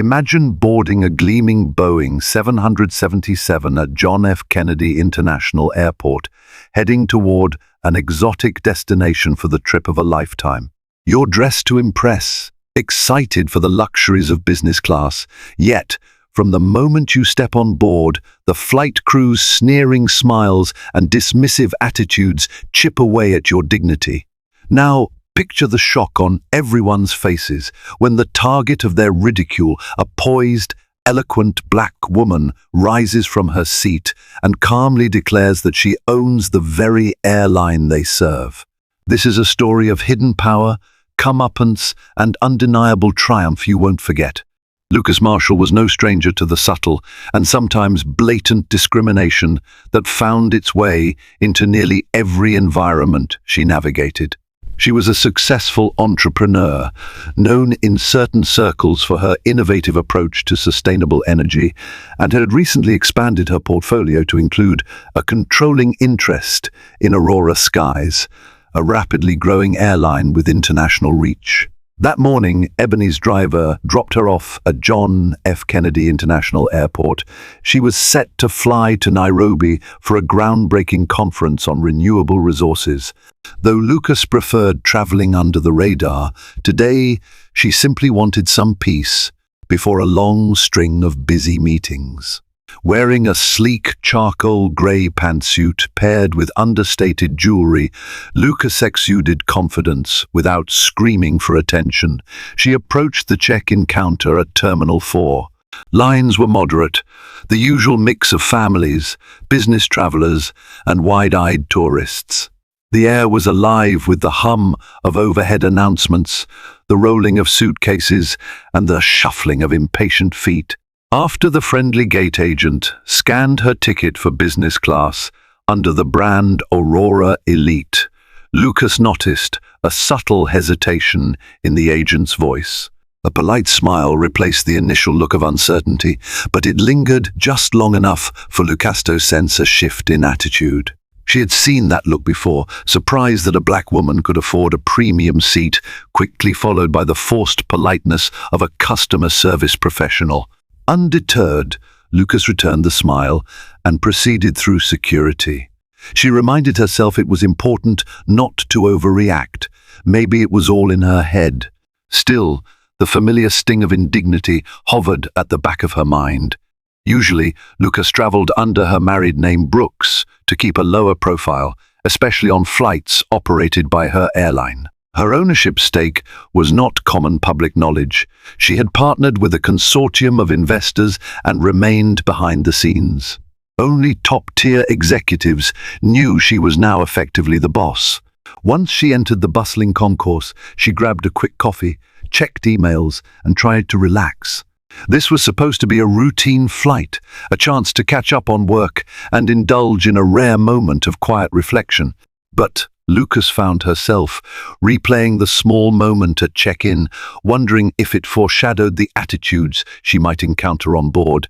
Imagine boarding a gleaming Boeing 777 at John F. Kennedy International Airport, heading toward an exotic destination for the trip of a lifetime. You're dressed to impress, excited for the luxuries of business class, yet, from the moment you step on board, the flight crew's sneering smiles and dismissive attitudes chip away at your dignity. Now, picture the shock on everyone's faces when the target of their ridicule, a poised, eloquent black woman, rises from her seat and calmly declares that she owns the very airline they serve. This is a story of hidden power, comeuppance, and undeniable triumph you won't forget. Lucas Marshall was no stranger to the subtle and sometimes blatant discrimination that found its way into nearly every environment she navigated. She was a successful entrepreneur, known in certain circles for her innovative approach to sustainable energy, and had recently expanded her portfolio to include a controlling interest in Aurora Skies, a rapidly growing airline with international reach. That morning, Ebony's driver dropped her off at John F. Kennedy International Airport. She was set to fly to Nairobi for a groundbreaking conference on renewable resources. Though Lucas preferred traveling under the radar, today she simply wanted some peace before a long string of busy meetings. Wearing a sleek charcoal grey pantsuit paired with understated jewelry, Lucas exuded confidence without screaming for attention. She approached the check-in counter at Terminal 4. Lines were moderate, the usual mix of families, business travelers, and wide-eyed tourists. The air was alive with the hum of overhead announcements, the rolling of suitcases, and the shuffling of impatient feet. After the friendly gate agent scanned her ticket for business class under the brand Aurora Elite, Lucas noticed a subtle hesitation in the agent's voice. A polite smile replaced the initial look of uncertainty, but it lingered just long enough for Lucas to sense a shift in attitude. She had seen that look before, surprised that a black woman could afford a premium seat, quickly followed by the forced politeness of a customer service professional. Undeterred, Lucas returned the smile and proceeded through security. She reminded herself it was important not to overreact. Maybe it was all in her head. Still, the familiar sting of indignity hovered at the back of her mind. Usually, Lucas traveled under her married name Brooks to keep a lower profile, especially on flights operated by her airline. Her ownership stake was not common public knowledge. She had partnered with a consortium of investors and remained behind the scenes. Only top-tier executives knew she was now effectively the boss. Once she entered the bustling concourse, she grabbed a quick coffee, checked emails, and tried to relax. This was supposed to be a routine flight, a chance to catch up on work and indulge in a rare moment of quiet reflection. But Lucas found herself replaying the small moment at check-in, wondering if it foreshadowed the attitudes she might encounter on board.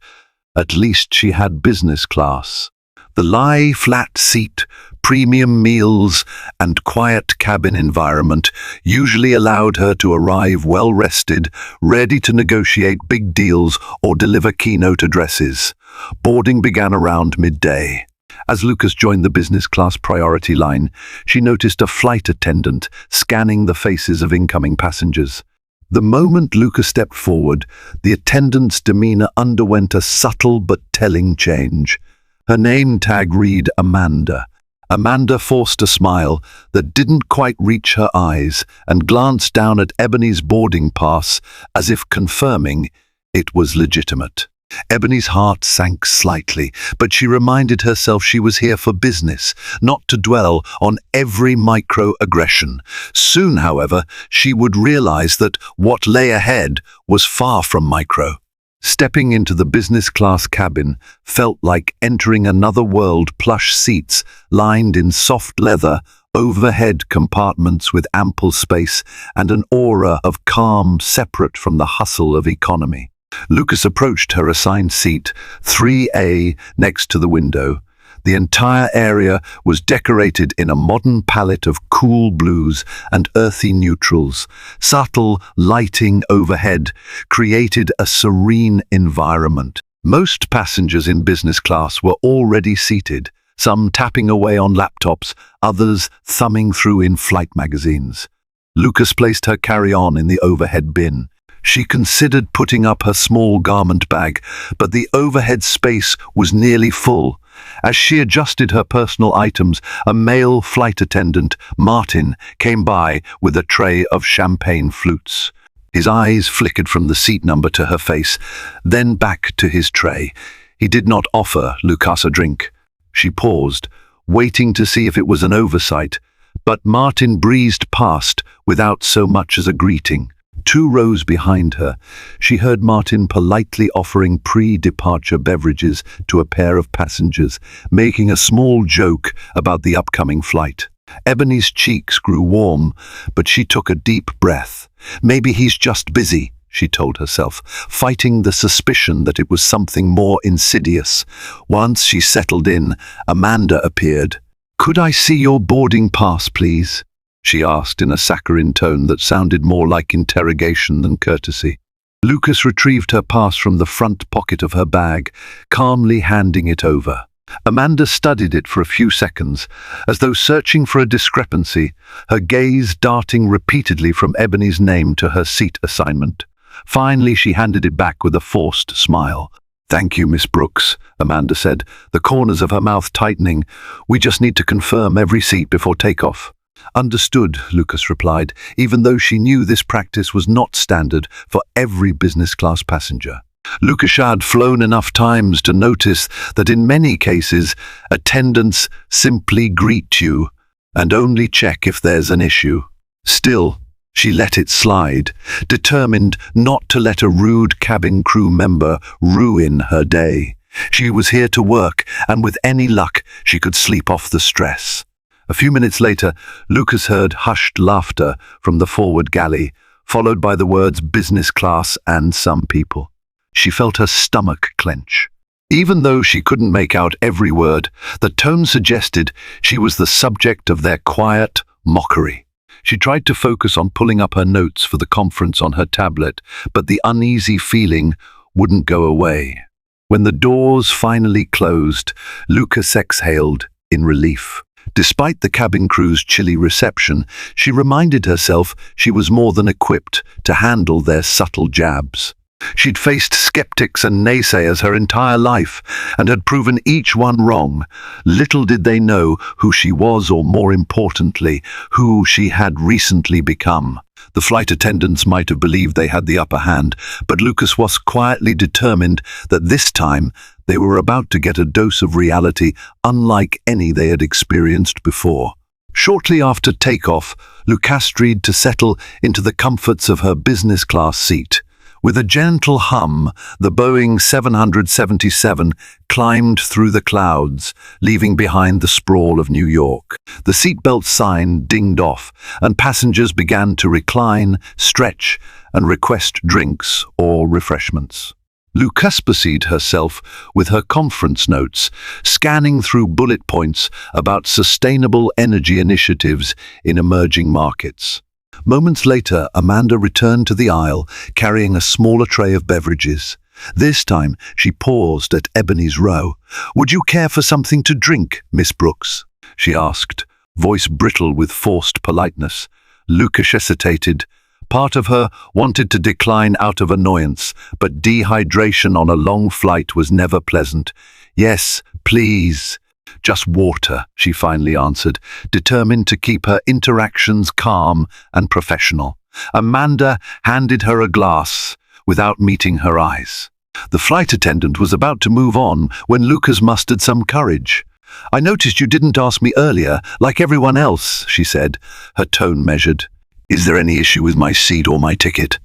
At least she had business class. The lie-flat seat, premium meals, and quiet cabin environment usually allowed her to arrive well-rested, ready to negotiate big deals or deliver keynote addresses. Boarding began around midday. As Lucas joined the business class priority line, she noticed a flight attendant scanning the faces of incoming passengers. The moment Lucas stepped forward, the attendant's demeanor underwent a subtle but telling change. Her name tag read Amanda. Amanda forced a smile that didn't quite reach her eyes and glanced down at Ebony's boarding pass as if confirming it was legitimate. Ebony's heart sank slightly, but she reminded herself she was here for business, not to dwell on every microaggression. Soon, however, she would realize that what lay ahead was far from micro. Stepping into the business class cabin felt like entering another world. Plush seats lined in soft leather, overhead compartments with ample space, and an aura of calm separate from the hustle of economy. Lucas approached her assigned seat, 3A, next to the window. The entire area was decorated in a modern palette of cool blues and earthy neutrals. Subtle lighting overhead created a serene environment. Most passengers in business class were already seated, some tapping away on laptops, others thumbing through in-flight magazines. Lucas placed her carry-on in the overhead bin. She considered putting up her small garment bag, but the overhead space was nearly full. As she adjusted her personal items, a male flight attendant, Martin, came by with a tray of champagne flutes. His eyes flickered from the seat number to her face, then back to his tray. He did not offer Lucas a drink. She paused, waiting to see if it was an oversight, but Martin breezed past without so much as a greeting. 2 rows behind her, she heard Martin politely offering pre-departure beverages to a pair of passengers, making a small joke about the upcoming flight. Ebony's cheeks grew warm, but she took a deep breath. Maybe he's just busy, she told herself, fighting the suspicion that it was something more insidious. Once she settled in, Amanda appeared. "Could I see your boarding pass, please?" she asked in a saccharine tone that sounded more like interrogation than courtesy. Lucas retrieved her pass from the front pocket of her bag, calmly handing it over. Amanda studied it for a few seconds, as though searching for a discrepancy, her gaze darting repeatedly from Ebony's name to her seat assignment. Finally, she handed it back with a forced smile. "Thank you, Miss Brooks," Amanda said, the corners of her mouth tightening. "We just need to confirm every seat before takeoff." "Understood," Lucas replied, even though she knew this practice was not standard for every business-class passenger. Lucas had flown enough times to notice that in many cases, attendants simply greet you and only check if there's an issue. Still, she let it slide, determined not to let a rude cabin crew member ruin her day. She was here to work, and with any luck, she could sleep off the stress. A few minutes later, Lucas heard hushed laughter from the forward galley, followed by the words business class and some people. She felt her stomach clench. Even though she couldn't make out every word, the tone suggested she was the subject of their quiet mockery. She tried to focus on pulling up her notes for the conference on her tablet, but the uneasy feeling wouldn't go away. When the doors finally closed, Lucas exhaled in relief. Despite the cabin crew's chilly reception, she reminded herself she was more than equipped to handle their subtle jabs. She'd faced skeptics and naysayers her entire life and had proven each one wrong. Little did they know who she was, or more importantly, who she had recently become. The flight attendants might have believed they had the upper hand, but Lucas was quietly determined that this time they were about to get a dose of reality unlike any they had experienced before. Shortly after takeoff, Lucas tried to settle into the comforts of her business class seat. With a gentle hum, the Boeing 777 climbed through the clouds, leaving behind the sprawl of New York. The seatbelt sign dinged off, and passengers began to recline, stretch, and request drinks or refreshments. Lucas busied herself with her conference notes, scanning through bullet points about sustainable energy initiatives in emerging markets. Moments later, Amanda returned to the aisle, carrying a smaller tray of beverages. This time, she paused at Ebony's row. "Would you care for something to drink, Miss Brooks?" she asked, voice brittle with forced politeness. Lucas hesitated. Part of her wanted to decline out of annoyance, but dehydration on a long flight was never pleasant. "Yes, please." "Just water," she finally answered, determined to keep her interactions calm and professional. Amanda handed her a glass without meeting her eyes. The flight attendant was about to move on when Lucas mustered some courage. "I noticed you didn't ask me earlier, like everyone else," she said, her tone measured. "Is there any issue with my seat or my ticket?"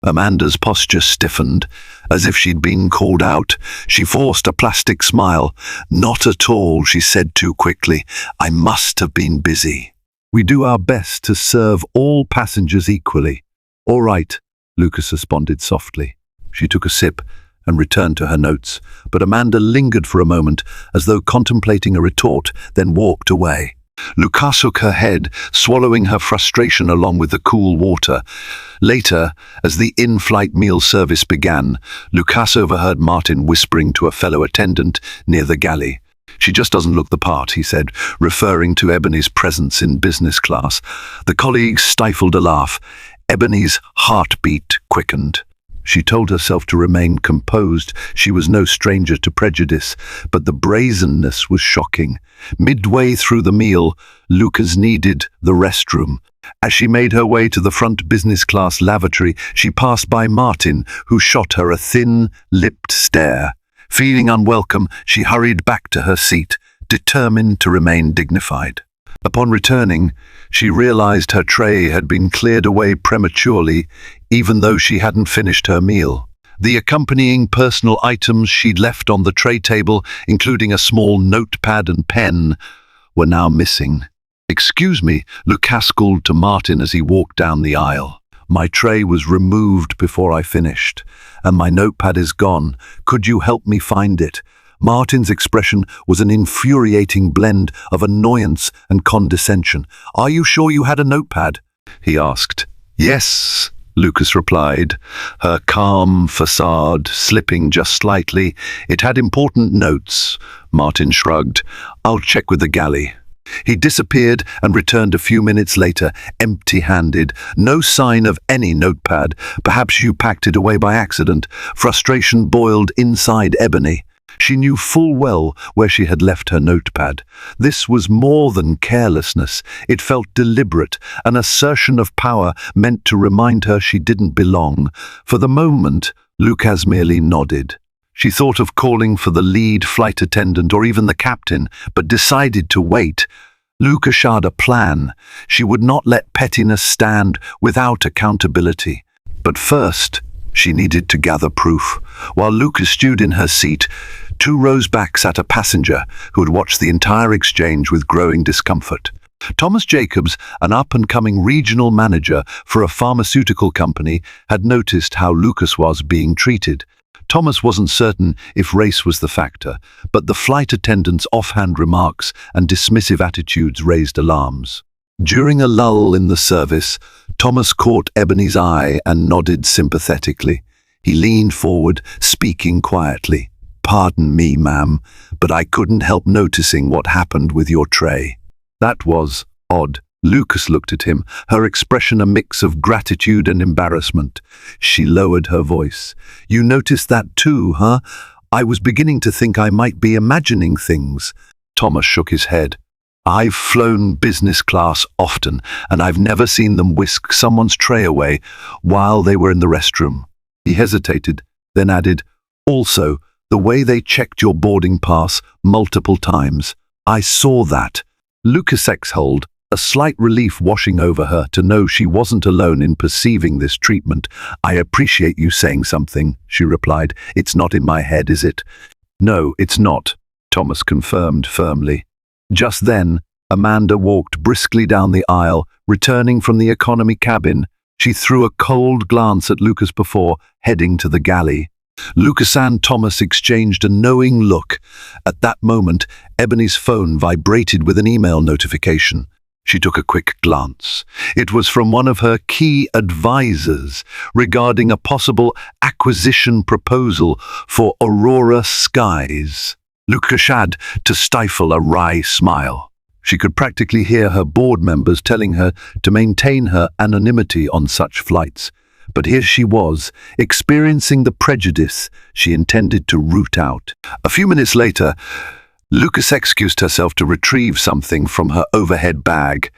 Amanda's posture stiffened, as if she'd been called out. She forced a plastic smile. "Not at all," she said too quickly. "I must have been busy. We do our best to serve all passengers equally." "All right," Lucas responded softly. She took a sip and returned to her notes, but Amanda lingered for a moment as though contemplating a retort, then walked away. Lucas shook her head, swallowing her frustration along with the cool water. Later, as the in-flight meal service began, Lucas overheard Martin whispering to a fellow attendant near the galley. "She just doesn't look the part," he said, referring to Ebony's presence in business class. The colleague stifled a laugh. Ebony's heartbeat quickened. She told herself to remain composed. She was no stranger to prejudice, but the brazenness was shocking. Midway through the meal, Lucas needed the restroom. As she made her way to the front business class lavatory, she passed by Martin, who shot her a thin-lipped stare. Feeling unwelcome, she hurried back to her seat, determined to remain dignified. Upon returning, she realized her tray had been cleared away prematurely, even though she hadn't finished her meal. The accompanying personal items she'd left on the tray table, including a small notepad and pen, were now missing. "Excuse me," Lucas called to Martin as he walked down the aisle. "My tray was removed before I finished, and my notepad is gone. Could you help me find it?" Martin's expression was an infuriating blend of annoyance and condescension. "Are you sure you had a notepad?" he asked. "Yes," Lucas replied, her calm facade slipping just slightly. "It had important notes." Martin shrugged. "I'll check with the galley." He disappeared and returned a few minutes later, empty-handed. No sign of any notepad. Perhaps you packed it away by accident. Frustration boiled inside Ebony. She knew full well where she had left her notepad. This was more than carelessness. It felt deliberate, an assertion of power meant to remind her she didn't belong. For the moment, Lucas merely nodded. She thought of calling for the lead flight attendant or even the captain, but decided to wait. Lucas had a plan. She would not let pettiness stand without accountability. But first, she needed to gather proof. While Lucas stewed in her seat, 2 rows back sat a passenger who had watched the entire exchange with growing discomfort. Thomas Jacobs, an up-and-coming regional manager for a pharmaceutical company, had noticed how Lucas was being treated. Thomas wasn't certain if race was the factor, but the flight attendant's offhand remarks and dismissive attitudes raised alarms. During a lull in the service, Thomas caught Ebony's eye and nodded sympathetically. He leaned forward, speaking quietly. "Pardon me, ma'am, but I couldn't help noticing what happened with your tray." That was odd. Lucas looked at him, her expression a mix of gratitude and embarrassment. She lowered her voice. "You noticed that too, huh? I was beginning to think I might be imagining things." Thomas shook his head. "I've flown business class often, and I've never seen them whisk someone's tray away while they were in the restroom." He hesitated, then added, "Also, the way they checked your boarding pass multiple times. I saw that." Lucas exhaled, a slight relief washing over her to know she wasn't alone in perceiving this treatment. "I appreciate you saying something," she replied. "It's not in my head, is it?" "No, it's not," Thomas confirmed firmly. Just then, Amanda walked briskly down the aisle, returning from the economy cabin. She threw a cold glance at Lucas before heading to the galley. Lucas and Thomas exchanged a knowing look. At that moment, Ebony's phone vibrated with an email notification. She took a quick glance. It was from one of her key advisors regarding a possible acquisition proposal for Aurora Skies. Lucas had to stifle a wry smile. She could practically hear her board members telling her to maintain her anonymity on such flights. But here she was, experiencing the prejudice she intended to root out. A few minutes later, Lucas excused herself to retrieve something from her overhead bag.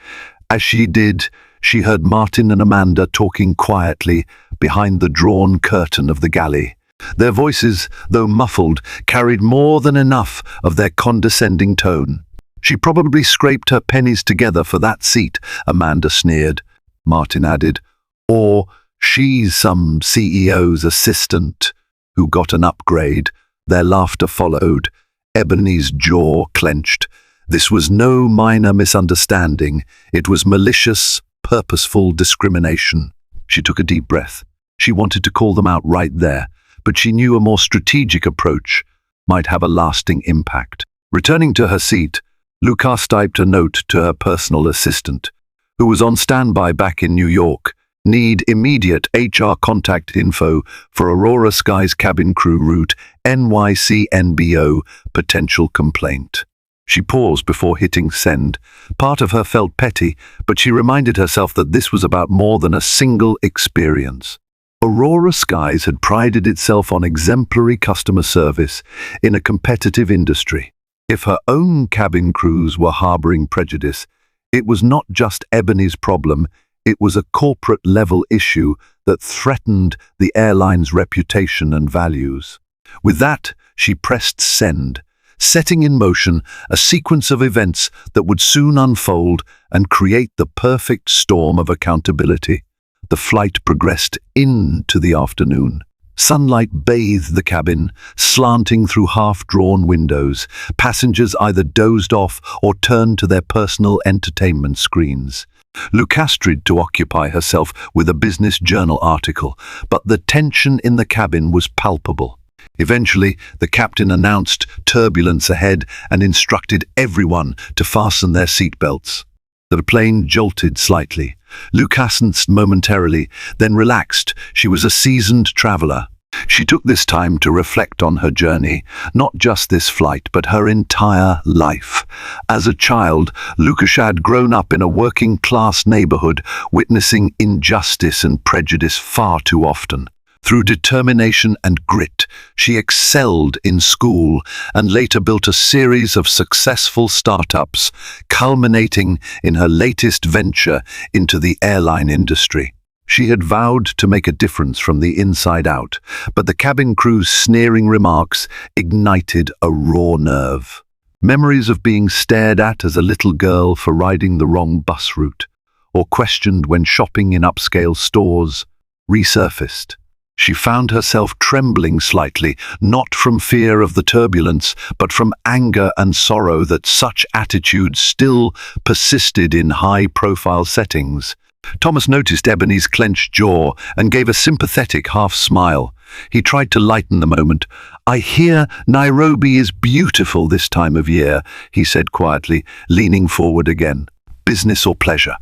As she did, she heard Martin and Amanda talking quietly behind the drawn curtain of the galley. Their voices, though muffled, carried more than enough of their condescending tone. "She probably scraped her pennies together for that seat," Amanda sneered. Martin added, "Or she's some CEO's assistant who got an upgrade." Their laughter followed. Ebony's jaw clenched. This was no minor misunderstanding. It was malicious, purposeful discrimination. She took a deep breath. She wanted to call them out right there, but but she knew a more strategic approach might have a lasting impact. Returning to her seat, Lucas typed a note to her personal assistant, who was on standby back in New York. Need immediate HR contact info for Aurora Sky's cabin crew route NYCNBO potential complaint. She paused before hitting send. Part of her felt petty, but she reminded herself that this was about more than a single experience. Aurora Skies had prided itself on exemplary customer service in a competitive industry. If her own cabin crews were harboring prejudice, it was not just Ebony's problem, it was a corporate-level issue that threatened the airline's reputation and values. With that, she pressed send, setting in motion a sequence of events that would soon unfold and create the perfect storm of accountability. The flight progressed into the afternoon. Sunlight bathed the cabin, slanting through half-drawn windows. Passengers either dozed off or turned to their personal entertainment screens. Lucas tried to occupy herself with a business journal article, but the tension in the cabin was palpable. Eventually, the captain announced turbulence ahead and instructed everyone to fasten their seatbelts. The plane jolted slightly. Lucas sensed momentarily, then relaxed. She was a seasoned traveler. She took this time to reflect on her journey, not just this flight, but her entire life. As a child, Lucas had grown up in a working-class neighborhood, witnessing injustice and prejudice far too often. Through determination and grit, she excelled in school and later built a series of successful startups, culminating in her latest venture into the airline industry. She had vowed to make a difference from the inside out, but the cabin crew's sneering remarks ignited a raw nerve. Memories of being stared at as a little girl for riding the wrong bus route, or questioned when shopping in upscale stores, resurfaced. She found herself trembling slightly, not from fear of the turbulence, but from anger and sorrow that such attitudes still persisted in high-profile settings. Thomas noticed Ebony's clenched jaw and gave a sympathetic half-smile. He tried to lighten the moment. "I hear Nairobi is beautiful this time of year," he said quietly, leaning forward again. "Business or pleasure?"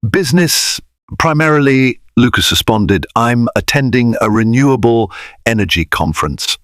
Business, primarily," Lucas responded. "I'm attending a renewable energy conference.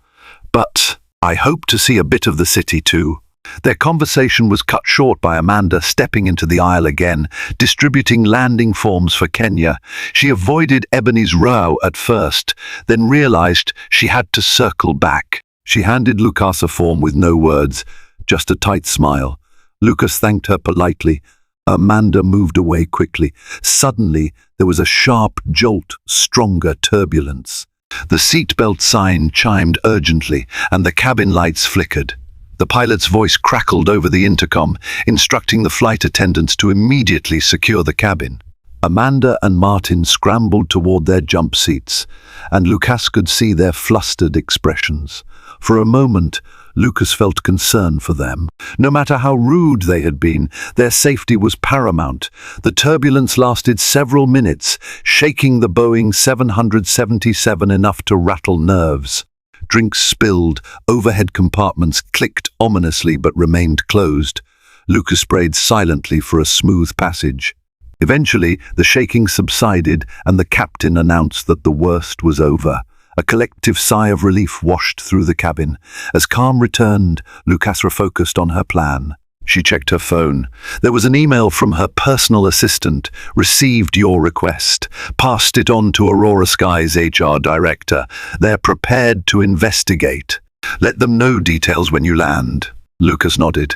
But I hope to see a bit of the city too." Their conversation was cut short by Amanda stepping into the aisle again, distributing landing forms for Kenya. She avoided Ebony's row at first, then realized she had to circle back. She handed Lucas a form with no words, just a tight smile. Lucas thanked her politely. Amanda moved away quickly. Suddenly, there was a sharp jolt, stronger turbulence. The seatbelt sign chimed urgently, and the cabin lights flickered. The pilot's voice crackled over the intercom, instructing the flight attendants to immediately secure the cabin. Amanda and Martin scrambled toward their jump seats, and Lucas could see their flustered expressions. For a moment, Lucas felt concern for them. No matter how rude they had been, their safety was paramount. The turbulence lasted several minutes, shaking the Boeing 777 enough to rattle nerves. Drinks spilled, overhead compartments clicked ominously but remained closed. Lucas prayed silently for a smooth passage. Eventually, the shaking subsided and the captain announced that the worst was over. A collective sigh of relief washed through the cabin. As calm returned, Lucas refocused on her plan. She checked her phone. There was an email from her personal assistant. "Received your request. Passed it on to Aurora Sky's HR director. They're prepared to investigate. Let them know details when you land." Lucas nodded.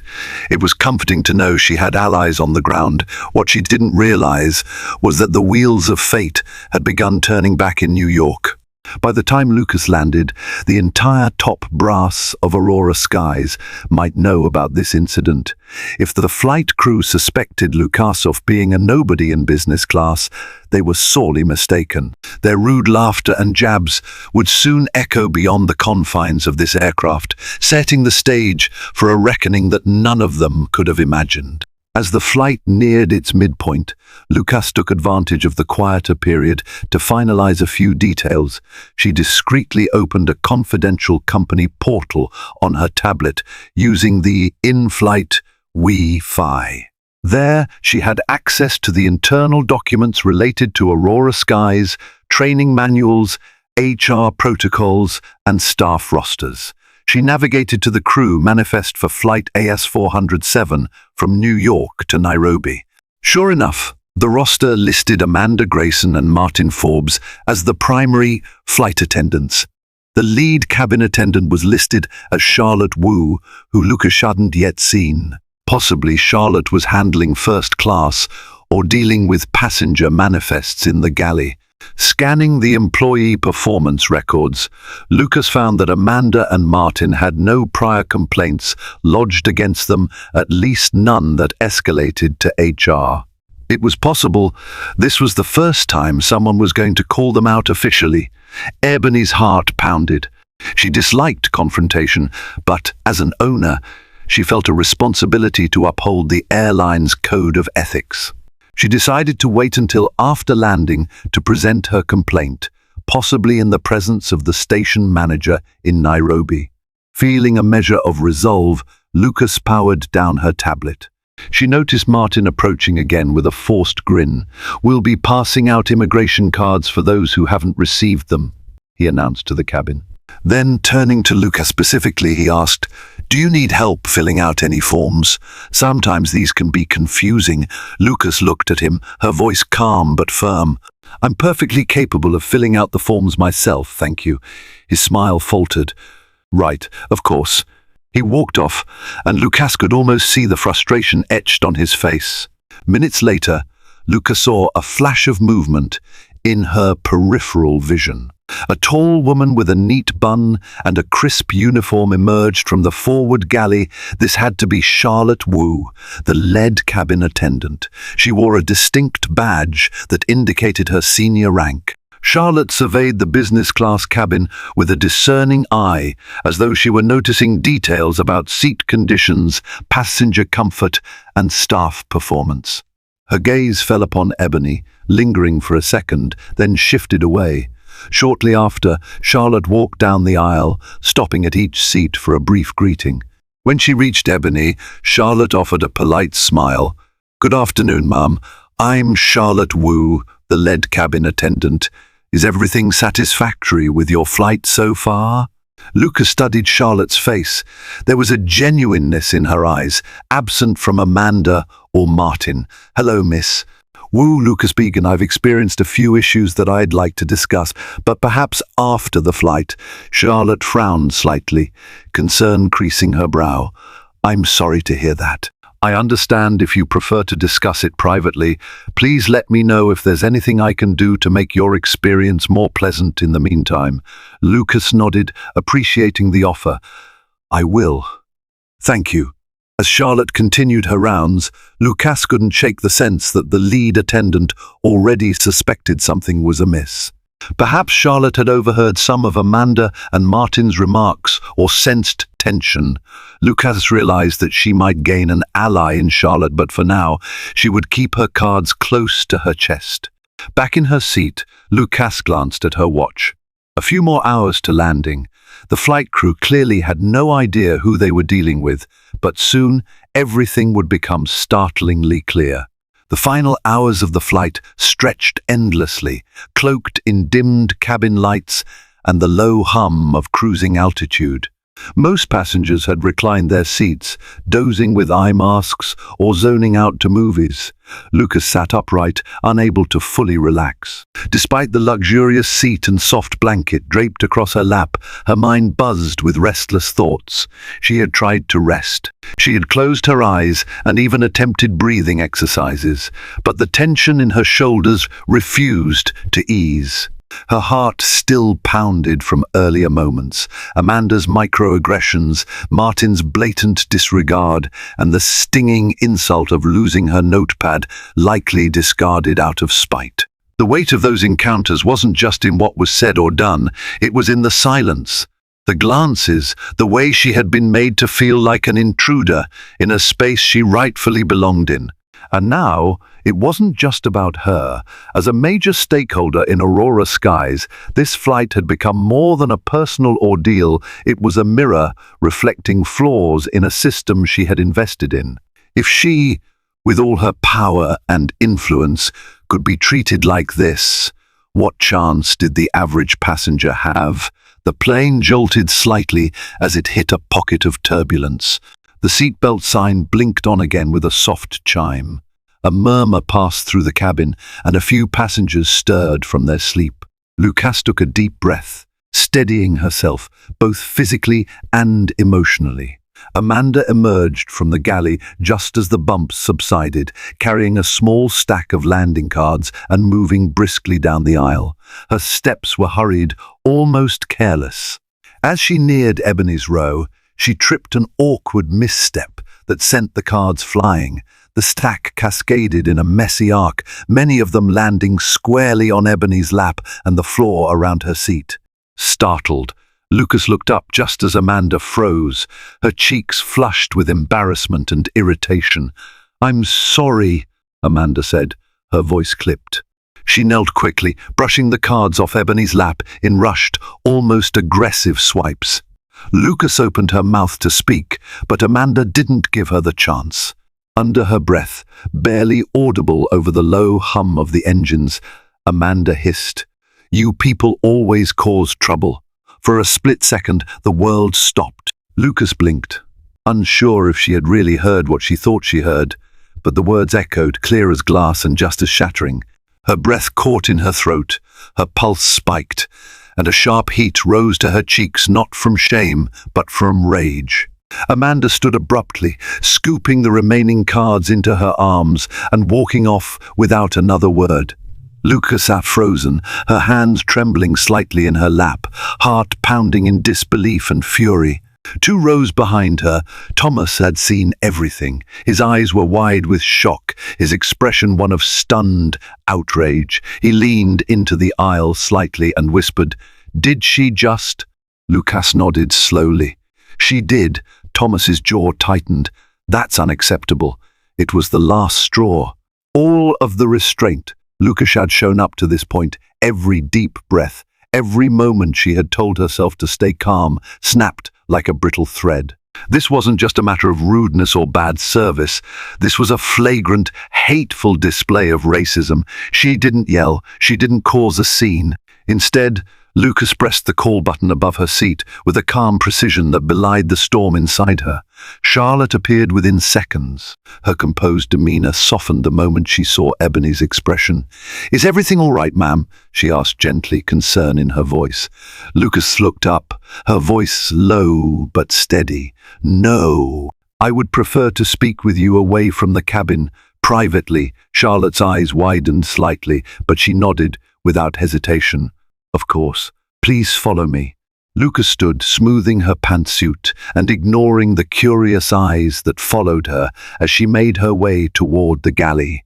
It was comforting to know she had allies on the ground. What she didn't realize was that the wheels of fate had begun turning back in New York. By the time Lucas landed, the entire top brass of Aurora Skies might know about this incident. If the flight crew suspected Lucas of being a nobody in business class, they were sorely mistaken. Their rude laughter and jabs would soon echo beyond the confines of this aircraft, setting the stage for a reckoning that none of them could have imagined. As the flight neared its midpoint, Lucas took advantage of the quieter period to finalize a few details. She discreetly opened a confidential company portal on her tablet using the in-flight Wi-Fi. There, she had access to the internal documents related to Aurora Skies, training manuals, HR protocols, and staff rosters. She navigated to the crew manifest for Flight AS-407 from New York to Nairobi. Sure enough, the roster listed Amanda Grayson and Martin Forbes as the primary flight attendants. The lead cabin attendant was listed as Charlotte Wu, who Lucas hadn't yet seen. Possibly Charlotte was handling first class or dealing with passenger manifests in the galley. Scanning the employee performance records, Lucas found that Amanda and Martin had no prior complaints lodged against them, at least none that escalated to HR. It was possible this was the first time someone was going to call them out officially. Ebony's heart pounded. She disliked confrontation, but as an owner, she felt a responsibility to uphold the airline's code of ethics. She decided to wait until after landing to present her complaint, possibly in the presence of the station manager in Nairobi. Feeling a measure of resolve, Lucas powered down her tablet. She noticed Martin approaching again with a forced grin. "We'll be passing out immigration cards for those who haven't received them," he announced to the cabin. Then, turning to Lucas specifically, he asked, "Do you need help filling out any forms? Sometimes these can be confusing." Lucas looked at him, her voice calm but firm. "I'm perfectly capable of filling out the forms myself, thank you." His smile faltered. "Right, of course." He walked off, and Lucas could almost see the frustration etched on his face. Minutes later, Lucas saw a flash of movement in her peripheral vision. A tall woman with a neat bun and a crisp uniform emerged from the forward galley. This had to be Charlotte Wu, the lead cabin attendant. She wore a distinct badge that indicated her senior rank. Charlotte surveyed the business class cabin with a discerning eye, as though she were noticing details about seat conditions, passenger comfort, and staff performance. Her gaze fell upon Ebony, lingering for a second, then shifted away. Shortly after, Charlotte walked down the aisle, stopping at each seat for a brief greeting. When she reached Ebony, Charlotte offered a polite smile. "Good afternoon, ma'am. I'm Charlotte Wu, the lead cabin attendant. Is everything satisfactory with your flight so far?" Lucas studied Charlotte's face. There was a genuineness in her eyes, absent from Amanda or Martin. "Hello, miss." "Wu," Lucas began, "I've experienced a few issues that I'd like to discuss, but perhaps after the flight." Charlotte frowned slightly, concern creasing her brow. "I'm sorry to hear that. I understand if you prefer to discuss it privately. Please let me know if there's anything I can do to make your experience more pleasant in the meantime." Lucas nodded, appreciating the offer. "I will. Thank you." As Charlotte continued her rounds, Lucas couldn't shake the sense that the lead attendant already suspected something was amiss. Perhaps Charlotte had overheard some of Amanda and Martin's remarks or sensed tension. Lucas realized that she might gain an ally in Charlotte, but for now, she would keep her cards close to her chest. Back in her seat, Lucas glanced at her watch. A few more hours to landing. The flight crew clearly had no idea who they were dealing with, but soon everything would become startlingly clear. The final hours of the flight stretched endlessly, cloaked in dimmed cabin lights and the low hum of cruising altitude. Most passengers had reclined their seats, dozing with eye masks or zoning out to movies. Lucas sat upright, unable to fully relax. Despite the luxurious seat and soft blanket draped across her lap, her mind buzzed with restless thoughts. She had tried to rest. She had closed her eyes and even attempted breathing exercises, but the tension in her shoulders refused to ease. Her heart still pounded from earlier moments, Amanda's microaggressions, Martin's blatant disregard, and the stinging insult of losing her notepad, likely discarded out of spite. The weight of those encounters wasn't just in what was said or done, it was in the silence. The glances, the way she had been made to feel like an intruder in a space she rightfully belonged in. And now, it wasn't just about her. As a major stakeholder in Aurora Skies, this flight had become more than a personal ordeal. It was a mirror reflecting flaws in a system she had invested in. If she, with all her power and influence, could be treated like this, what chance did the average passenger have? The plane jolted slightly as it hit a pocket of turbulence. The seatbelt sign blinked on again with a soft chime. A murmur passed through the cabin, and a few passengers stirred from their sleep. Lucas took a deep breath, steadying herself, both physically and emotionally. Amanda emerged from the galley just as the bumps subsided, carrying a small stack of landing cards and moving briskly down the aisle. Her steps were hurried, almost careless. As she neared Ebony's row, she tripped an awkward misstep that sent the cards flying. The stack cascaded in a messy arc, many of them landing squarely on Ebony's lap and the floor around her seat. Startled, Lucas looked up just as Amanda froze, her cheeks flushed with embarrassment and irritation. "I'm sorry," Amanda said, her voice clipped. She knelt quickly, brushing the cards off Ebony's lap in rushed, almost aggressive swipes. Lucas opened her mouth to speak, but Amanda didn't give her the chance. Under her breath, barely audible over the low hum of the engines, Amanda hissed, "You people always cause trouble." For a split second, the world stopped. Lucas blinked, unsure if she had really heard what she thought she heard, but the words echoed, clear as glass and just as shattering. Her breath caught in her throat, her pulse spiked, and a sharp heat rose to her cheeks, not from shame, but from rage. Amanda stood abruptly, scooping the remaining cards into her arms and walking off without another word. Lucas sat frozen, her hands trembling slightly in her lap, heart pounding in disbelief and fury. 2 rows behind her, Thomas had seen everything. His eyes were wide with shock, his expression one of stunned outrage. He leaned into the aisle slightly and whispered, "Did she just?" Lucas nodded slowly. "She did." Thomas's jaw tightened. "That's unacceptable." It was the last straw. All of the restraint Lucas had shown up to this point, every deep breath, every moment she had told herself to stay calm, snapped like a brittle thread. This wasn't just a matter of rudeness or bad service. This was a flagrant, hateful display of racism. She didn't yell. She didn't cause a scene. Instead, Lucas pressed the call button above her seat with a calm precision that belied the storm inside her. Charlotte appeared within seconds. Her composed demeanor softened the moment she saw Ebony's expression. "Is everything all right, ma'am?" she asked gently, concern in her voice. Lucas looked up, her voice low but steady. "No, I would prefer to speak with you away from the cabin, privately." Charlotte's eyes widened slightly, but she nodded without hesitation. "Of course. Please follow me." Lucas stood, smoothing her pantsuit and ignoring the curious eyes that followed her as she made her way toward the galley.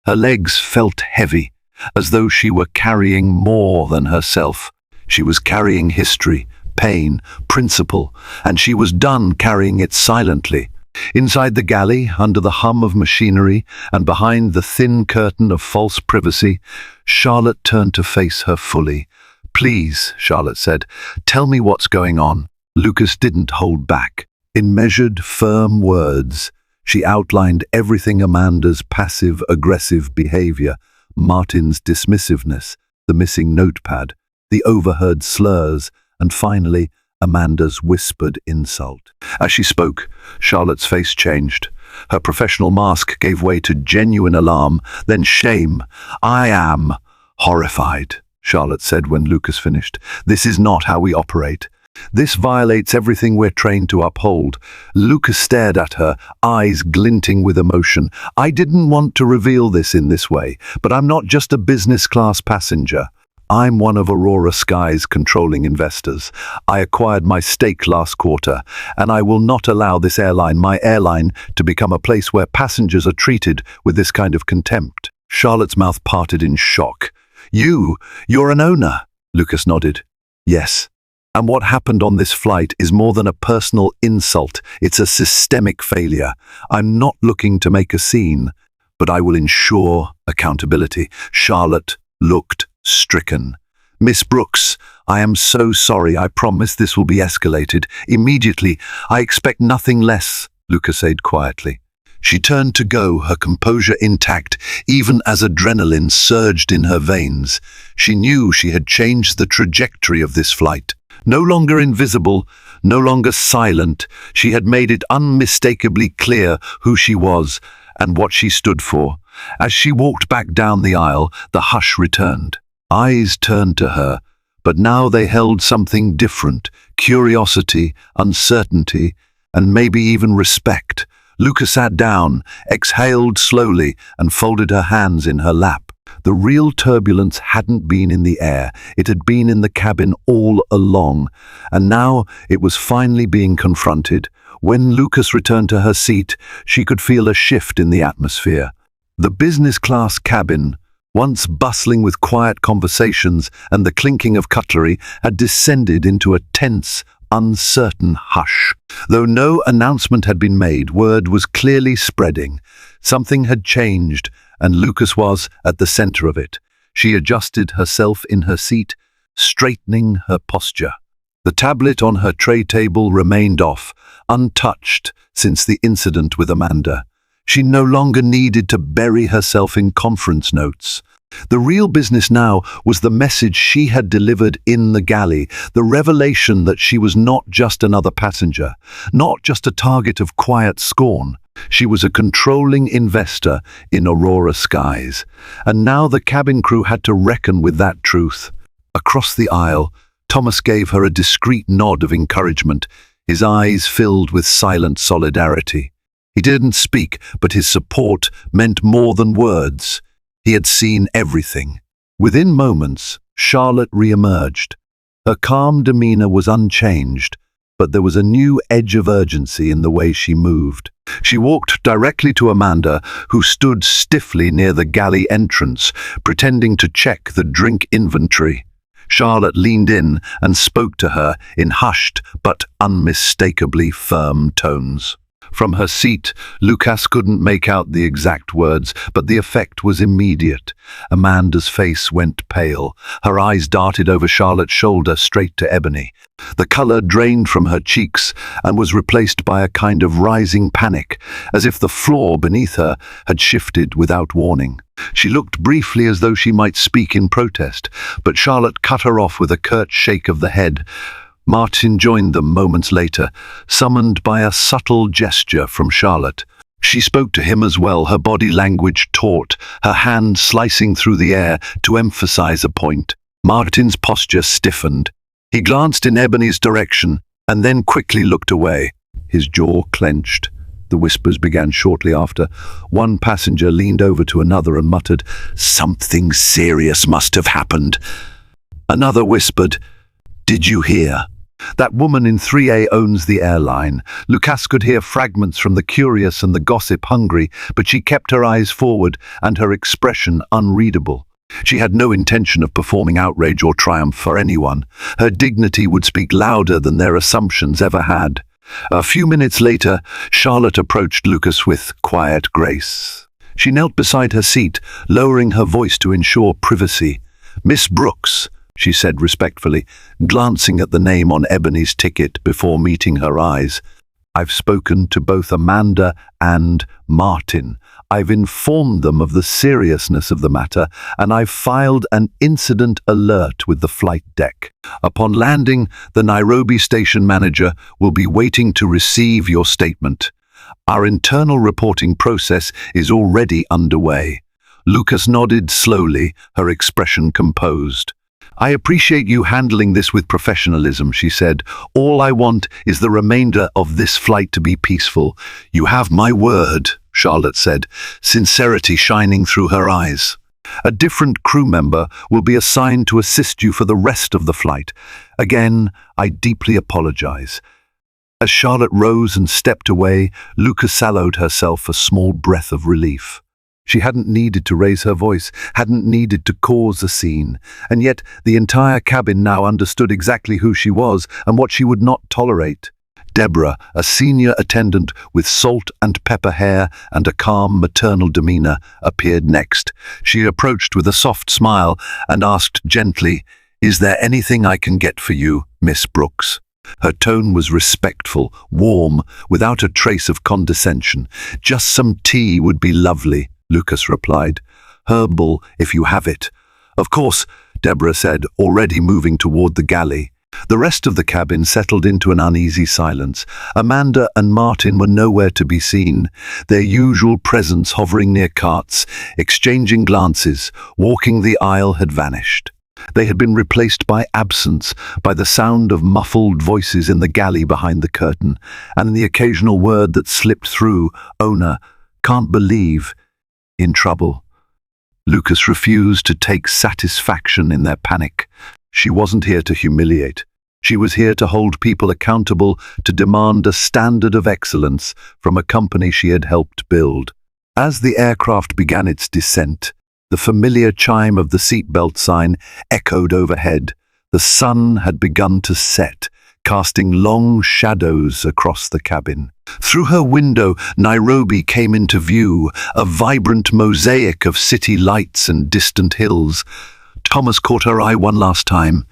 Her legs felt heavy, as though she were carrying more than herself. She was carrying history, pain, principle, and she was done carrying it silently. Inside the galley, under the hum of machinery and behind the thin curtain of false privacy, Charlotte turned to face her fully. "Please," Charlotte said, "tell me what's going on." Lucas didn't hold back. In measured, firm words, she outlined everything: Amanda's passive-aggressive behavior, Martin's dismissiveness, the missing notepad, the overheard slurs, and finally, Amanda's whispered insult. As she spoke, Charlotte's face changed. Her professional mask gave way to genuine alarm, then shame. "I am horrified," Charlotte said when Lucas finished. "This is not how we operate. This violates everything we're trained to uphold." Lucas stared at her, eyes glinting with emotion. "I didn't want to reveal this in this way, but I'm not just a business-class passenger. I'm one of Aurora Sky's controlling investors. I acquired my stake last quarter, and I will not allow this airline, my airline, to become a place where passengers are treated with this kind of contempt." Charlotte's mouth parted in shock. You're an owner." Lucas nodded. "Yes, And what happened on this flight is more than a personal insult. It's a systemic failure. I'm not looking to make a scene, but I will ensure accountability. Charlotte looked stricken. Miss Brooks, I am so sorry. I promise this will be escalated immediately. I expect nothing less, Luca said quietly. She turned to go, her composure intact, even as adrenaline surged in her veins. She knew she had changed the trajectory of this flight. No longer invisible, no longer silent, she had made it unmistakably clear who she was and what she stood for. As she walked back down the aisle, the hush returned. Eyes turned to her, but now they held something different: curiosity, uncertainty, and maybe even respect. Luca sat down, exhaled slowly, and folded her hands in her lap. The real turbulence hadn't been in the air, it had been in the cabin all along, and now it was finally being confronted. When Lucas returned to her seat, she could feel a shift in the atmosphere. The business-class cabin, once bustling with quiet conversations and the clinking of cutlery, had descended into a tense, uncertain hush. Though no announcement had been made, word was clearly spreading. Something had changed, and Lucas was at the center of it. She adjusted herself in her seat, straightening her posture. The tablet on her tray table remained off, untouched since the incident with Amanda. She no longer needed to bury herself in conference notes. The real business now was the message she had delivered in the galley, the revelation that she was not just another passenger, not just a target of quiet scorn. She was a controlling investor in Aurora skies, and now the cabin crew had to reckon with that truth. Across the aisle, Thomas gave her a discreet nod of encouragement, his eyes filled with silent solidarity. He didn't speak, but his support meant more than words. He had seen everything. Within moments, Charlotte re-emerged. Her calm demeanor was unchanged, but there was a new edge of urgency in the way she moved. She walked directly to Amanda, who stood stiffly near the galley entrance, pretending to check the drink inventory. Charlotte leaned in and spoke to her in hushed but unmistakably firm tones. From her seat, Lucas couldn't make out the exact words, but the effect was immediate. Amanda's face went pale. Her eyes darted over Charlotte's shoulder straight to Ebony. The color drained from her cheeks and was replaced by a kind of rising panic, as if the floor beneath her had shifted without warning. She looked briefly as though she might speak in protest, but Charlotte cut her off with a curt shake of the head. Martin joined them moments later, summoned by a subtle gesture from Charlotte. She spoke to him as well, her body language taut, her hand slicing through the air to emphasize a point. Martin's posture stiffened. He glanced in Ebony's direction and then quickly looked away. His jaw clenched. The whispers began shortly after. One passenger leaned over to another and muttered, "Something serious must have happened." Another whispered, "Did you hear? That woman in 3A owns the airline." Lucas could hear fragments from the curious and the gossip-hungry, but she kept her eyes forward and her expression unreadable. She had no intention of performing outrage or triumph for anyone. Her dignity would speak louder than their assumptions ever had. A few minutes later, Charlotte approached Lucas with quiet grace. She knelt beside her seat, lowering her voice to ensure privacy. "Miss Brooks," she said respectfully, glancing at the name on Ebony's ticket before meeting her eyes. "I've spoken to both Amanda and Martin. I've informed them of the seriousness of the matter, and I've filed an incident alert with the flight deck. Upon landing, the Nairobi station manager will be waiting to receive your statement. Our internal reporting process is already underway." Lucas nodded slowly, her expression composed. "I appreciate you handling this with professionalism," she said. "All I want is the remainder of this flight to be peaceful." "You have my word," Charlotte said, sincerity shining through her eyes. "A different crew member will be assigned to assist you for the rest of the flight. Again, I deeply apologize." As Charlotte rose and stepped away, Lucas swallowed herself a small breath of relief. She hadn't needed to raise her voice, hadn't needed to cause a scene, and yet the entire cabin now understood exactly who she was and what she would not tolerate. Deborah, a senior attendant with salt and pepper hair and a calm maternal demeanor, appeared next. She approached with a soft smile and asked gently, "Is there anything I can get for you, Miss Brooks?" Her tone was respectful, warm, without a trace of condescension. "Just some tea would be lovely," Lucas replied. "Herbal, if you have it." "Of course," Deborah said, already moving toward the galley. The rest of the cabin settled into an uneasy silence. Amanda and Martin were nowhere to be seen, their usual presence hovering near carts, exchanging glances. Walking the aisle had vanished. They had been replaced by absence, by the sound of muffled voices in the galley behind the curtain, and the occasional word that slipped through, "Owner, can't believe," "in trouble." Lucas refused to take satisfaction in their panic. She wasn't here to humiliate. She was here to hold people accountable, to demand a standard of excellence from a company she had helped build. As the aircraft began its descent, the familiar chime of the seatbelt sign echoed overhead. The sun had begun to set, casting long shadows across the cabin. Through her window, Nairobi came into view, a vibrant mosaic of city lights and distant hills. Thomas caught her eye one last time.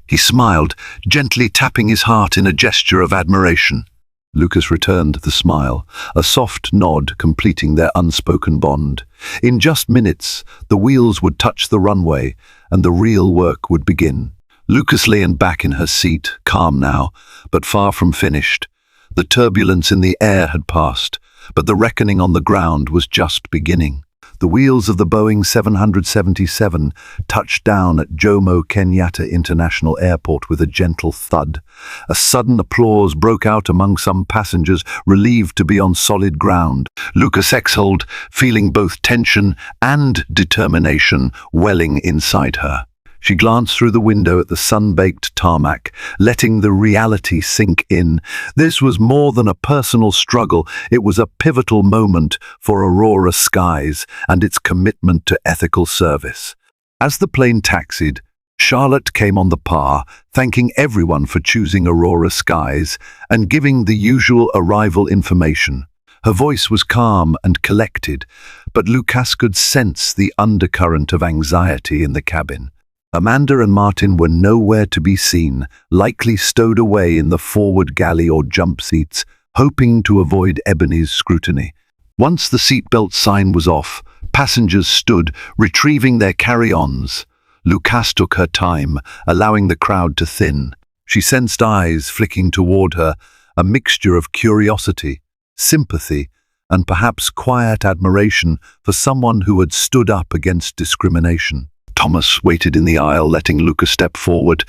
He smiled, gently tapping his heart in a gesture of admiration. Lucas returned the smile, a soft nod completing their unspoken bond. In just minutes, the wheels would touch the runway, and the real work would begin. Lucas leaned back in her seat, calm now, but far from finished. The turbulence in the air had passed, but the reckoning on the ground was just beginning. The wheels of the Boeing 777 touched down at Jomo Kenyatta International Airport with a gentle thud. A sudden applause broke out among some passengers, relieved to be on solid ground. Lucas exhaled, feeling both tension and determination welling inside her. She glanced through the window at the sun-baked tarmac, letting the reality sink in. This was more than a personal struggle. It was a pivotal moment for Aurora Skies and its commitment to ethical service. As the plane taxied, Charlotte came on the par, thanking everyone for choosing Aurora Skies and giving the usual arrival information. Her voice was calm and collected, but Lucas could sense the undercurrent of anxiety in the cabin. Amanda and Martin were nowhere to be seen, likely stowed away in the forward galley or jump seats, hoping to avoid Ebony's scrutiny. Once the seatbelt sign was off, passengers stood, retrieving their carry-ons. Lucas took her time, allowing the crowd to thin. She sensed eyes flicking toward her, a mixture of curiosity, sympathy, and perhaps quiet admiration for someone who had stood up against discrimination. Thomas waited in the aisle, letting Lucas step forward.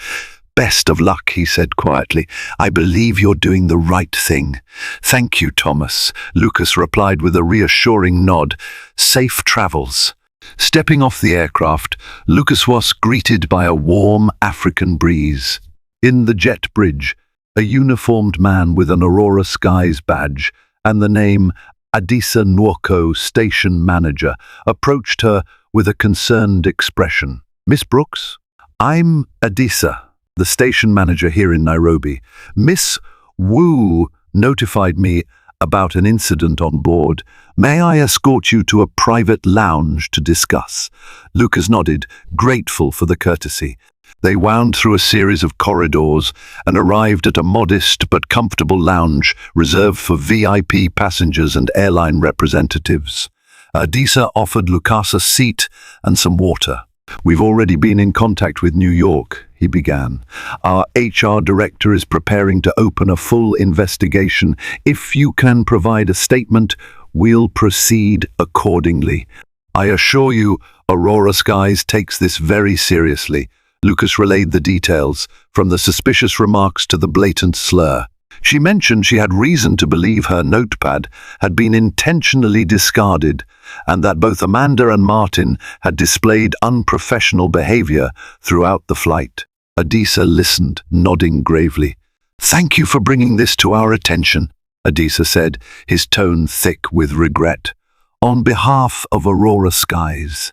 "Best of luck," he said quietly. "I believe you're doing the right thing." "Thank you, Thomas," Lucas replied with a reassuring nod. "Safe travels." Stepping off the aircraft, Lucas was greeted by a warm African breeze. In the jet bridge, a uniformed man with an Aurora Skies badge and the name Adisa Nwoko, station manager, approached her with a concerned expression. "Miss Brooks? I'm Adisa, the station manager here in Nairobi. Miss Wu notified me about an incident on board. May I escort you to a private lounge to discuss?" Lucas nodded, grateful for the courtesy. They wound through a series of corridors and arrived at a modest but comfortable lounge reserved for VIP passengers and airline representatives. Adisa offered Lucas a seat and some water. "We've already been in contact with New York," he began. "Our HR director is preparing to open a full investigation. If you can provide a statement, we'll proceed accordingly. I assure you, Aurora Skies takes this very seriously." Lucas relayed the details, from the suspicious remarks to the blatant slur. She mentioned she had reason to believe her notepad had been intentionally discarded, and that both Amanda and Martin had displayed unprofessional behavior throughout the flight. Adisa listened, nodding gravely. "Thank you for bringing this to our attention," Adisa said, his tone thick with regret. On behalf of Aurora Skies,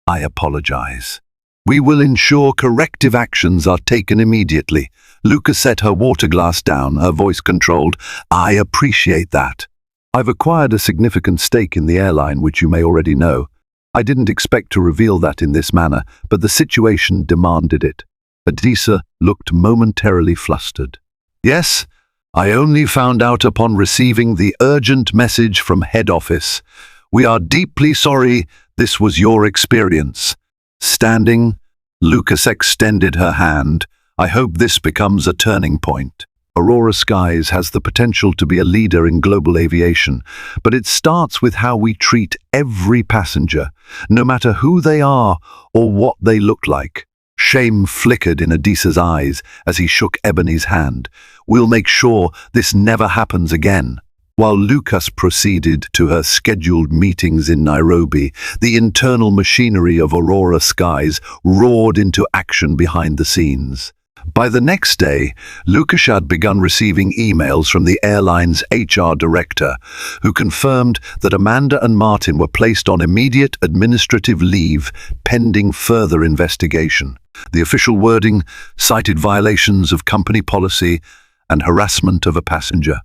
I apologize. We will ensure corrective actions are taken immediately. Luca set her water glass down, her voice controlled. I appreciate that. I've acquired a significant stake in the airline, which you may already know. I didn't expect to reveal that in this manner, but the situation demanded it. Adisa looked momentarily flustered. Yes, I only found out upon receiving the urgent message from head office. We are deeply sorry this was your experience. Standing, Lucas extended her hand. I hope this becomes a turning point. Aurora Skies has the potential to be a leader in global aviation, but it starts with how we treat every passenger, no matter who they are or what they look like. Shame flickered in Adisa's eyes as he shook Ebony's hand. We'll make sure this never happens again. While Lucas proceeded to her scheduled meetings in Nairobi, the internal machinery of Aurora Skies roared into action behind the scenes. By the next day, Lucas had begun receiving emails from the airline's HR director, who confirmed that Amanda and Martin were placed on immediate administrative leave pending further investigation. The official wording cited violations of company policy and harassment of a passenger.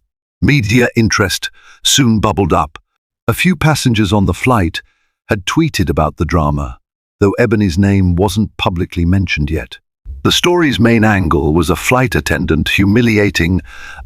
Media interest soon bubbled up. A few passengers on the flight had tweeted about the drama, though Ebony's name wasn't publicly mentioned yet. The story's main angle was a flight attendant humiliating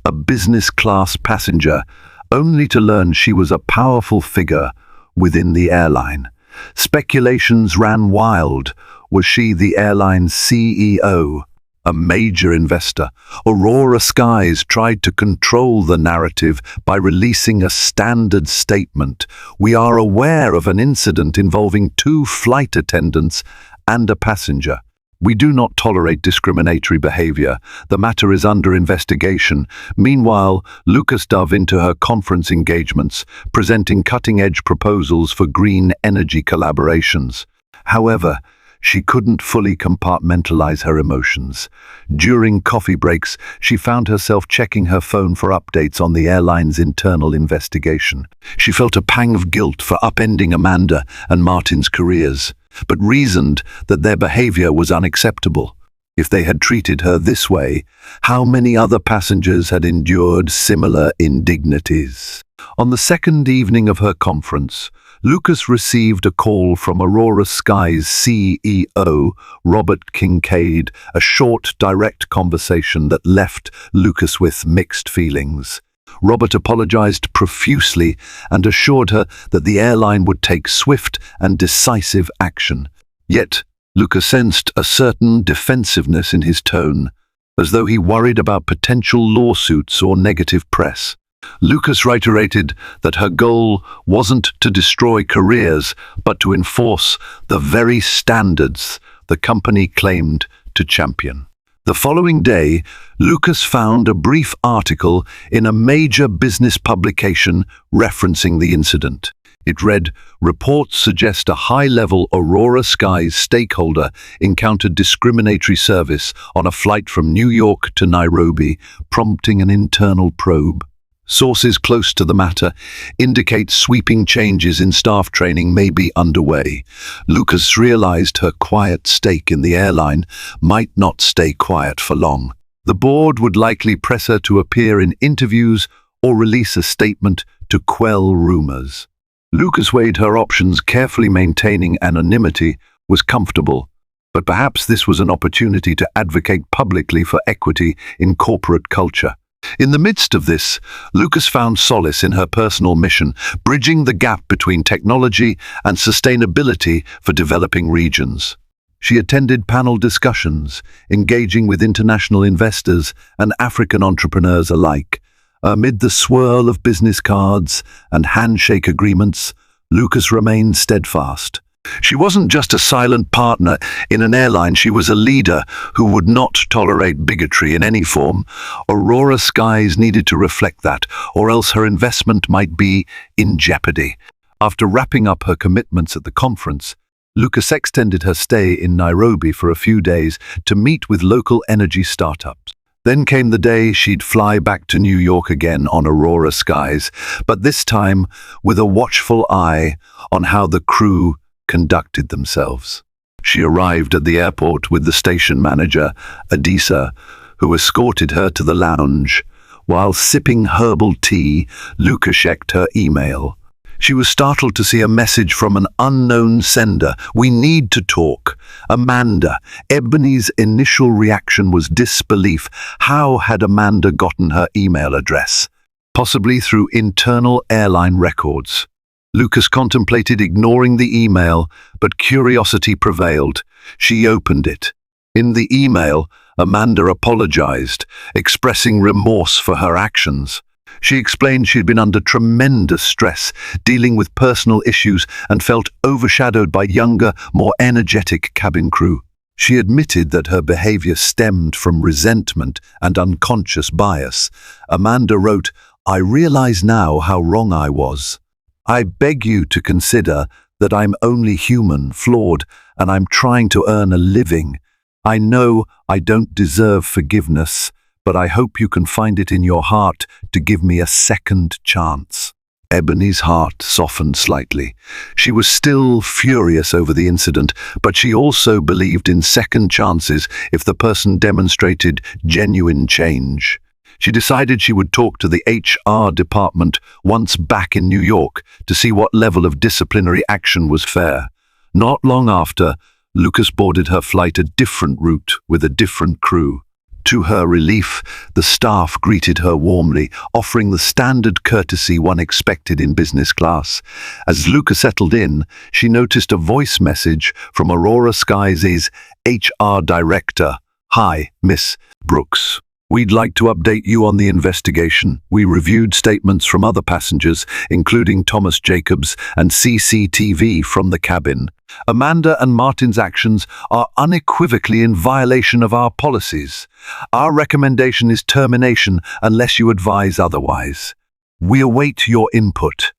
a business-class passenger, only to learn she was a powerful figure within the airline. Speculations ran wild. Was she the airline's CEO? A major investor? Aurora Skies tried to control the narrative by releasing a standard statement. We are aware of an incident involving 2 flight attendants and a passenger. We do not tolerate discriminatory behavior. The matter is under investigation. Meanwhile, Lucas dove into her conference engagements, presenting cutting-edge proposals for green energy collaborations. However, she couldn't fully compartmentalize her emotions. During coffee breaks, she found herself checking her phone for updates on the airline's internal investigation. She felt a pang of guilt for upending Amanda and Martin's careers, but reasoned that their behavior was unacceptable. If they had treated her this way, how many other passengers had endured similar indignities? On the second evening of her conference, Lucas received a call from Aurora Skies CEO, Robert Kincaid, a short, direct conversation that left Lucas with mixed feelings. Robert apologized profusely and assured her that the airline would take swift and decisive action. Yet, Lucas sensed a certain defensiveness in his tone, as though he worried about potential lawsuits or negative press. Lucas reiterated that her goal wasn't to destroy careers, but to enforce the very standards the company claimed to champion. The following day, Lucas found a brief article in a major business publication referencing the incident. It read, "Reports suggest a high-level Aurora Skies stakeholder encountered discriminatory service on a flight from New York to Nairobi, prompting an internal probe. Sources close to the matter indicate sweeping changes in staff training may be underway." Lucas realized her quiet stake in the airline might not stay quiet for long. The board would likely press her to appear in interviews or release a statement to quell rumors. Lucas weighed her options. Carefully maintaining anonymity was comfortable, but perhaps this was an opportunity to advocate publicly for equity in corporate culture. In the midst of this, Lucas found solace in her personal mission, bridging the gap between technology and sustainability for developing regions. She attended panel discussions, engaging with international investors and African entrepreneurs alike. Amid the swirl of business cards and handshake agreements, Lucas remained steadfast. She wasn't just a silent partner in an airline, she was a leader who would not tolerate bigotry in any form. Aurora Skies needed to reflect that, or else her investment might be in jeopardy. After wrapping up her commitments at the conference, Lucas extended her stay in Nairobi for a few days to meet with local energy startups. Then came the day she'd fly back to New York again on Aurora Skies, but this time with a watchful eye on how the crew conducted themselves. She arrived at the airport with the station manager, Adisa, who escorted her to the lounge. While sipping herbal tea, Luca checked her email. She was startled to see a message from an unknown sender. "We need to talk. Amanda." Ebony's initial reaction was disbelief. How had Amanda gotten her email address? Possibly through internal airline records. Lucas contemplated ignoring the email, but curiosity prevailed. She opened it. In the email, Amanda apologized, expressing remorse for her actions. She explained she'd been under tremendous stress, dealing with personal issues, and felt overshadowed by younger, more energetic cabin crew. She admitted that her behavior stemmed from resentment and unconscious bias. Amanda wrote, "I realize now how wrong I was. I beg you to consider that I'm only human, flawed, and I'm trying to earn a living. I know I don't deserve forgiveness, but I hope you can find it in your heart to give me a second chance." Ebony's heart softened slightly. She was still furious over the incident, but she also believed in second chances if the person demonstrated genuine change. She decided she would talk to the HR department once back in New York to see what level of disciplinary action was fair. Not long after, Lucas boarded her flight a different route with a different crew. To her relief, the staff greeted her warmly, offering the standard courtesy one expected in business class. As Lucas settled in, she noticed a voice message from Aurora Skies' HR director. "Hi, Miss Brooks. We'd like to update you on the investigation. We reviewed statements from other passengers, including Thomas Jacobs, and CCTV from the cabin. Amanda and Martin's actions are unequivocally in violation of our policies. Our recommendation is termination unless you advise otherwise. We await your input."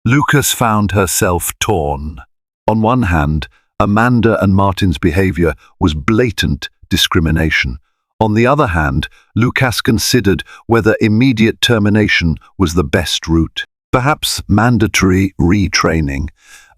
Lucas found herself torn. On one hand, Amanda and Martin's behavior was blatant discrimination. On the other hand, Lucas considered whether immediate termination was the best route. Perhaps mandatory retraining,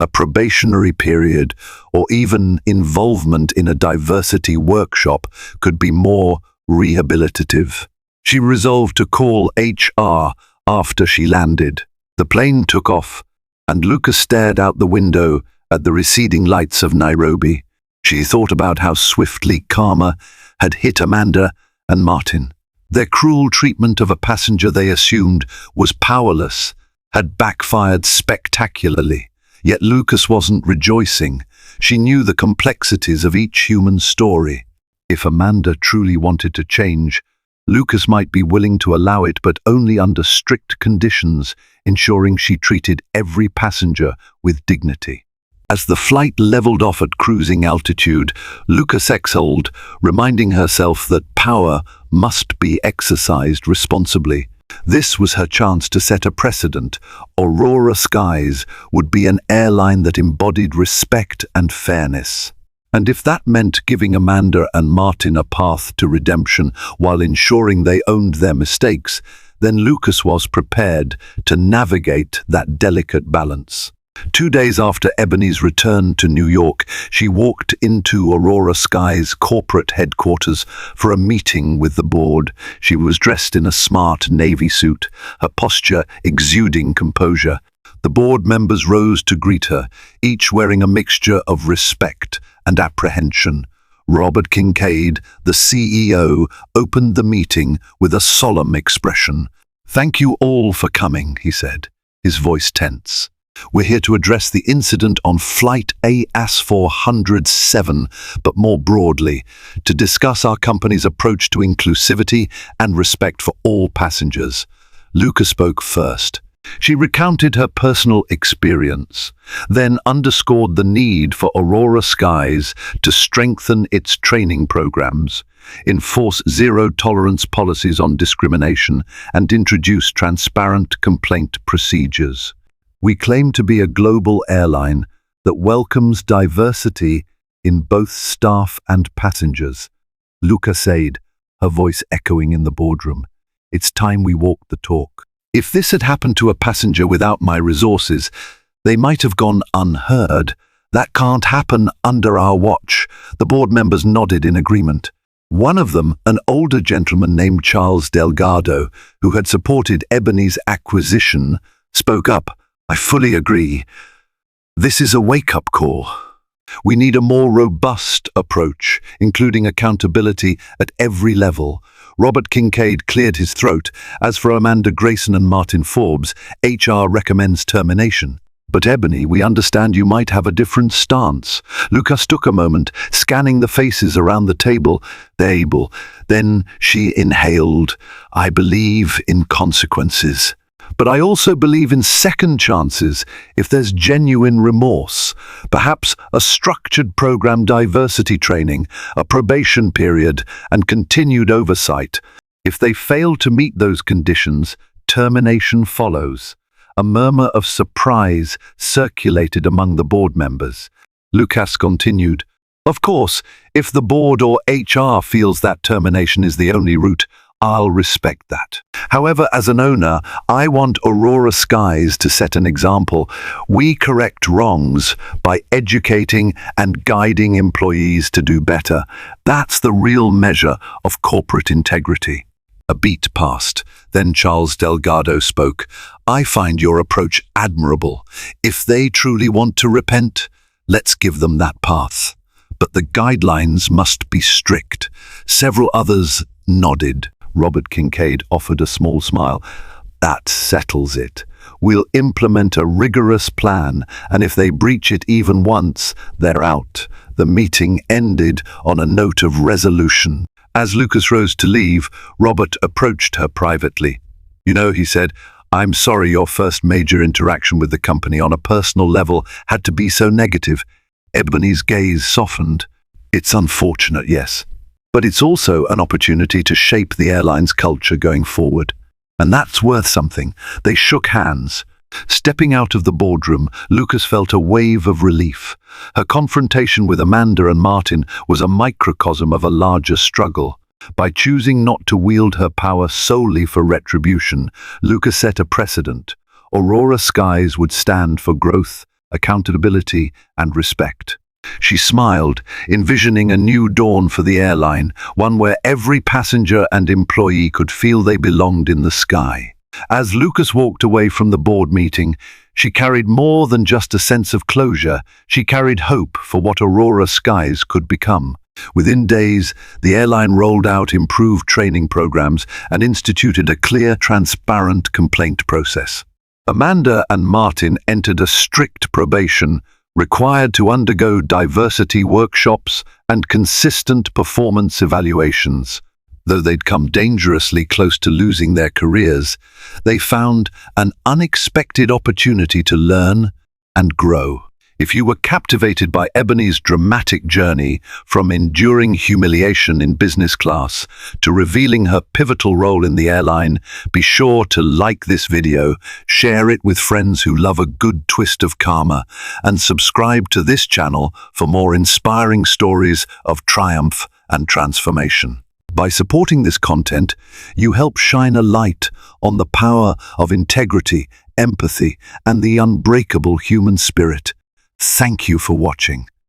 a probationary period, or even involvement in a diversity workshop could be more rehabilitative. She resolved to call HR after she landed. The plane took off, and Lucas stared out the window at the receding lights of Nairobi. She thought about how swiftly karma had hit Amanda and Martin. Their cruel treatment of a passenger they assumed was powerless had backfired spectacularly. Yet Lucas wasn't rejoicing. She knew the complexities of each human story. If Amanda truly wanted to change, Lucas might be willing to allow it, but only under strict conditions, ensuring she treated every passenger with dignity. As the flight leveled off at cruising altitude, Lucas exhaled, reminding herself that power must be exercised responsibly. This was her chance to set a precedent. Aurora Skies would be an airline that embodied respect and fairness. And if that meant giving Amanda and Martin a path to redemption while ensuring they owned their mistakes, then Lucas was prepared to navigate that delicate balance. 2 days after Ebony's return to New York, she walked into Aurora Skies' corporate headquarters for a meeting with the board. She was dressed in a smart navy suit, her posture exuding composure. The board members rose to greet her, each wearing a mixture of respect and apprehension. Robert Kincaid, the CEO, opened the meeting with a solemn expression. "Thank you all for coming," he said, his voice tense. "We're here to address the incident on Flight AS407, but more broadly, to discuss our company's approach to inclusivity and respect for all passengers." Lucas spoke first. She recounted her personal experience, then underscored the need for Aurora Skies to strengthen its training programs, enforce zero-tolerance policies on discrimination, and introduce transparent complaint procedures. "We claim to be a global airline that welcomes diversity in both staff and passengers," Lucas said, her voice echoing in the boardroom. It's time we walked the talk. If this had happened to a passenger without my resources, they might have gone unheard. That can't happen under our watch. The board members nodded in agreement. One of them, an older gentleman named Charles Delgado, who had supported Ebony's acquisition, spoke up. I fully agree. This is a wake-up call. We need a more robust approach, including accountability at every level. Robert Kincaid cleared his throat. As for Amanda Grayson and Martin Forbes, HR recommends termination. But Ebony, we understand you might have a different stance. Lucas took a moment, scanning the faces around the table. Then she inhaled. I believe in consequences. But I also believe in second chances if there's genuine remorse. Perhaps a structured program, diversity training, a probation period, and continued oversight. If they fail to meet those conditions, termination follows. A murmur of surprise circulated among the board members. Lucas continued, Of course, if the board or HR feels that termination is the only route, I'll respect that. However, as an owner, I want Aurora Skies to set an example. We correct wrongs by educating and guiding employees to do better. That's the real measure of corporate integrity. A beat passed. Then Charles Delgado spoke. I find your approach admirable. If they truly want to repent, let's give them that path. But the guidelines must be strict. Several others nodded. Robert Kincaid offered a small smile. That settles it. We'll implement a rigorous plan, and if they breach it even once, they're out. The meeting ended on a note of resolution. As Lucas rose to leave, Robert approached her privately. You know, he said, I'm sorry your first major interaction with the company on a personal level had to be so negative. Ebony's gaze softened. It's unfortunate, yes. But it's also an opportunity to shape the airline's culture going forward. And that's worth something. They shook hands. Stepping out of the boardroom, Lucas felt a wave of relief. Her confrontation with Amanda and Martin was a microcosm of a larger struggle. By choosing not to wield her power solely for retribution, Lucas set a precedent. Aurora Skies would stand for growth, accountability, and respect. She smiled, envisioning a new dawn for the airline, one where every passenger and employee could feel they belonged in the sky. As Lucas walked away from the board meeting, she carried more than just a sense of closure. She carried hope for what Aurora Skies could become. Within days, the airline rolled out improved training programs and instituted a clear, transparent complaint process. Amanda and Martin entered a strict probation, required to undergo diversity workshops and consistent performance evaluations. Though they'd come dangerously close to losing their careers, they found an unexpected opportunity to learn and grow. If you were captivated by Ebony's dramatic journey, from enduring humiliation in business class to revealing her pivotal role in the airline, be sure to like this video, share it with friends who love a good twist of karma, and subscribe to this channel for more inspiring stories of triumph and transformation. By supporting this content, you help shine a light on the power of integrity, empathy, and the unbreakable human spirit. Thank you for watching.